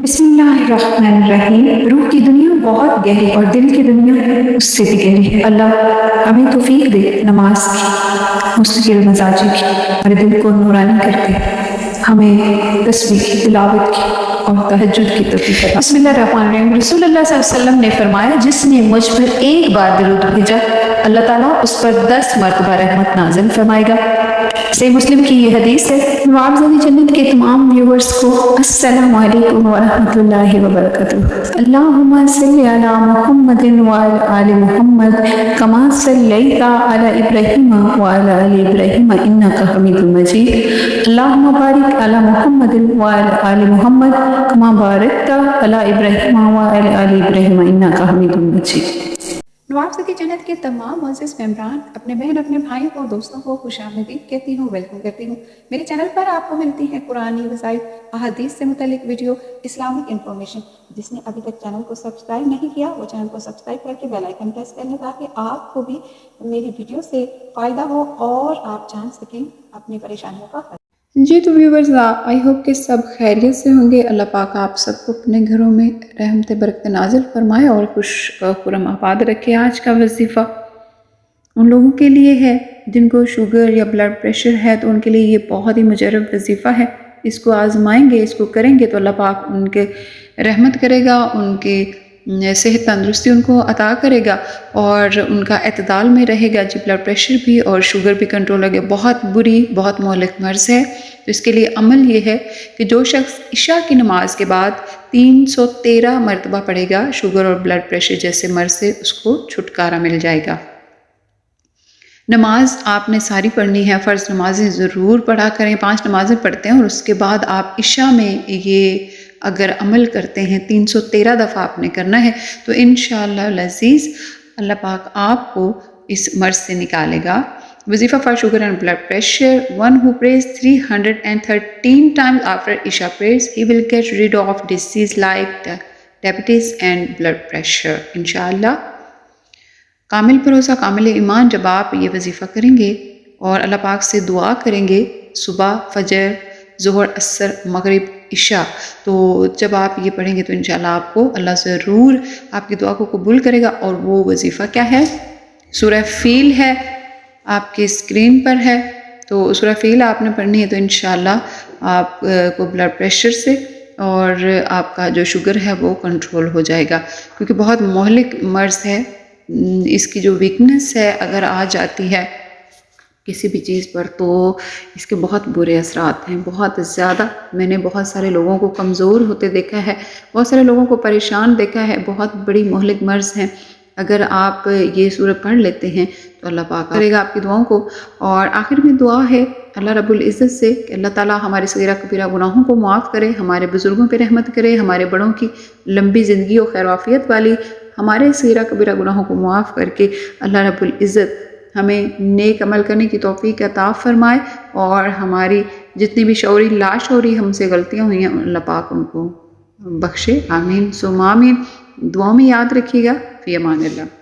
بسم اللہ الرحمن الرحیم۔ روح کی دنیا بہت گہری اور دل کی دنیا اس سے بھی گہری ہے۔ اللہ ہمیں توفیق دے نماز کی، مستقل مزاجی کی، ہمارے دل کو نورانی کر دے، ہمیں تسبیح کی، تلاوت کی اور تہجد کی توفیق عطا۔ بسم اللہ الرحمن الرحیم۔ رسول اللہ صلی اللہ علیہ وسلم نے فرمایا، جس نے مجھ پر ایک بار درود بھیجا اللہ تعالیٰ اس پر 10 مرتبہ رحمت نازل فرمائے گا۔ صحیح مسلم کی یہ حدیث ہے۔ معاوضہ جنت کے تمام ویورز کو السلام علیکم ورحمۃ اللہ وبرکاتہ۔ اللہم صلی علی محمد وعلی آل محمد کما صلیت علی ابراہیم وعلی آل ابراہیم انک حمید مجید۔ اللہم بارک علی محمد وعلی آل محمد کما بارکت علی ابراہیم وعلی آل ابراہیم انک حمید مجید۔ نواب کی جنت کے تمام معزز ممبران، اپنے بہن اپنے بھائیوں اور دوستوں کو خوش آمدید کہتی ہوں، ویلکم کرتی ہوں۔ میرے چینل پر آپ کو ملتی ہیں قرآنی وظائف، احادیث سے متعلق ویڈیو، اسلامک انفارمیشن۔ جس نے ابھی تک چینل کو سبسکرائب نہیں کیا وہ چینل کو سبسکرائب کر کے بیل آئیکن پریس کر لیں تاکہ آپ کو بھی میری ویڈیو سے فائدہ ہو اور آپ جان سکیں اپنی پریشانیوں کا حل۔ جی تو ویورز، آئی ہوپ کہ سب خیریت سے ہوں گے۔ اللہ پاک آپ سب کو اپنے گھروں میں رحمت برکت نازل فرمائے اور خوش خرم آباد رکھے۔ آج کا وظیفہ ان لوگوں کے لیے ہے جن کو شوگر یا بلڈ پریشر ہے، تو ان کے لیے یہ بہت ہی مجرب وظیفہ ہے۔ اس کو آزمائیں گے، اس کو کریں گے تو اللہ پاک ان کے رحمت کرے گا، ان کے صحت تندرستی ان کو عطا کرے گا اور ان کا اعتدال میں رہے گا۔ جی بلڈ پریشر بھی اور شوگر بھی کنٹرول لگے، بہت بری بہت مہلک مرض ہے۔ تو اس کے لیے عمل یہ ہے کہ جو شخص عشاء کی نماز کے بعد 313 مرتبہ پڑھے گا، شوگر اور بلڈ پریشر جیسے مرض سے اس کو چھٹکارا مل جائے گا۔ نماز آپ نے ساری پڑھنی ہے، فرض نمازیں ضرور پڑھا کریں، 5 نمازیں پڑھتے ہیں اور اس کے بعد آپ عشاء میں یہ اگر عمل کرتے ہیں 313 دفعہ آپ نے کرنا ہے تو انشاءاللہ العزیز اللہ پاک آپ کو اس مرض سے نکالے گا۔ وظیفہ for sugar and blood pressure: one who prays 313 times after Isha prayers, he will get rid of disease like diabetes and blood pressure انشاءاللہ۔ کامل بھروسہ، کامل ایمان، جب آپ یہ وظیفہ کریں گے اور اللہ پاک سے دعا کریں گے صبح، فجر، ظہر، عصر، مغرب، عشاء، تو جب آپ یہ پڑھیں گے تو انشاءاللہ آپ کو اللہ ضرور آپ کی دعا کو قبول کرے گا۔ اور وہ وظیفہ کیا ہے؟ سورہ فیل ہے، آپ کی اسکرین پر ہے، تو سورہ فیل آپ نے پڑھنی ہے تو انشاءاللہ آپ کو بلڈ پریشر سے اور آپ کا جو شوگر ہے وہ کنٹرول ہو جائے گا، کیونکہ بہت مہلک مرض ہے۔ اس کی جو ویکنس ہے اگر آ جاتی ہے کسی بھی چیز پر تو اس کے بہت برے اثرات ہیں، بہت زیادہ۔ میں نے بہت سارے لوگوں کو کمزور ہوتے دیکھا ہے، بہت سارے لوگوں کو پریشان دیکھا ہے، بہت بڑی مہلک مرض ہے۔ اگر آپ یہ سورہ پڑھ لیتے ہیں تو اللہ پاک کرے گا آپ کی دعاؤں کو۔ اور آخر میں دعا ہے اللہ رب العزت سے کہ اللہ تعالیٰ ہمارے صغیرہ کبیرہ گناہوں کو معاف کرے، ہمارے بزرگوں پہ رحمت کرے، ہمارے بڑوں کی لمبی زندگی و خیر و عافیت والی، ہمارے صغیرہ کبیرہ گناہوں کو معاف کر کے اللہ رب العزت ہمیں نیک عمل کرنے کی توفیق عطا فرمائے، اور ہماری جتنی بھی شعوری لاشعوری ہم سے غلطیاں ہوئی ہیں اللہ پاک ان کو بخشے۔ آمین ثم آمین۔ دعاؤں میں یاد رکھیے گا۔ فی امان اللہ۔